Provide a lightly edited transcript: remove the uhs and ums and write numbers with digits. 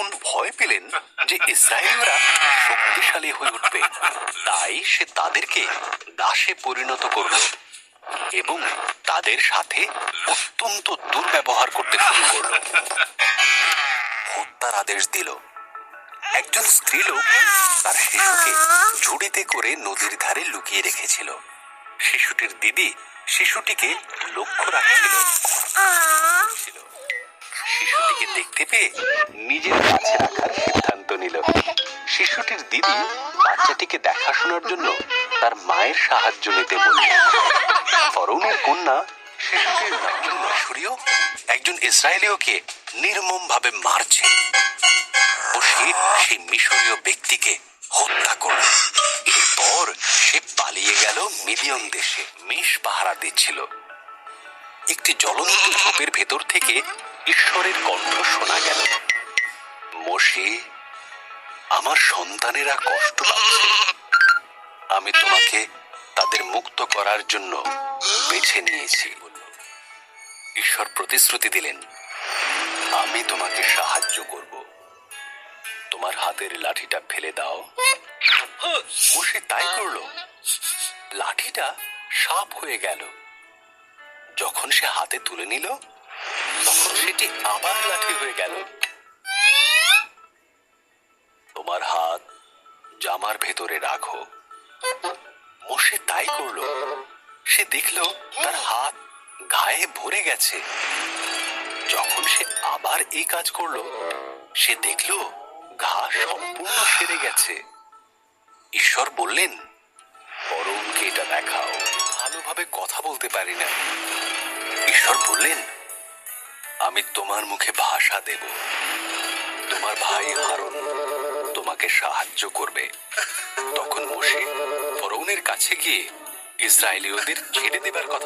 ফরৌন ভয় পেলেন যে ইসরায়েলীয়রা শক্তিশালী হয়ে উঠবে, তাই সে তাদেরকে দাসে পরিণত করল এবং তাদের সাথে অত্যন্ত দুর্ব্যবহার করতে শুরু করল। হত্যার আদেশ দিল। একজন স্ত্রীলোক তার শিশুকে ঝুড়িতে করে নদীর ধারে লুকিয়ে রেখেছিল। শিশুটির দিদি শিশুটিকে লক্ষ্য রাখছিল। শিশুটিকে দেখতে পেয়ে নিজের কাছে রাখার সিদ্ধান্ত নিল। শিশুটির দিদি বাচ্চাটিকে দেখাশোনার জন্য তার মায়ের সাহায্য নিতে বলল। ফরৌনের কন্যা শিশুটির একজন মিশরীয় একজন ইসরায়েলীয়কে নির্মমভাবে মারছে ও সেই মিশরীয় ব্যক্তিকে হত্যা করল। এরপর সে পালিয়ে গেল মিডিয়াম দেশে। মেষ পাহারা দিচ্ছিল। একটি জ্বলন্ত ঝোপের ভেতর থেকে ঈশ্বরের কণ্ঠ শোনা গেল, মোশে, আমার সন্তানেরা কষ্ট পাচ্ছে, আমি তোমাকে তাদের মুক্ত করার জন্য বেছে নিয়েছি। ঈশ্বর প্রতিশ্রুতি দিলেন, আমি তোমাকে সাহায্য করব, তোমার হাতের লাঠিটা ফেলে দাও। মোশে তাই করল। লাঠিটা সাপ হয়ে গেল। যখন সে হাতে তুলে নিল তখন সেটি আবার লাঠি হয়ে গেল। তোমার হাত জামার ভেতরে রাখো। মোশে তাই করল। সে দেখল তার হাত ঘায়ে ভরে গেছে। যখন সে আবার এই কাজ করল সে দেখল ঘা সম্পূর্ণ সেরে গেছে। ঈশ্বর বললেন, ফরৌনকে এটা দেখাও, ভালোভাবে কথা বলতে পারি না। ঈশ্বর বললেন, আমি তোমার মুখে ভাষা দেব, তোমার ভাই হারুন তোমাকে সাহায্য করবে। তখন মোশে ফরৌনের কাছে গিয়ে ইসরায়েলীয়দের ছেড়ে দেবার কথা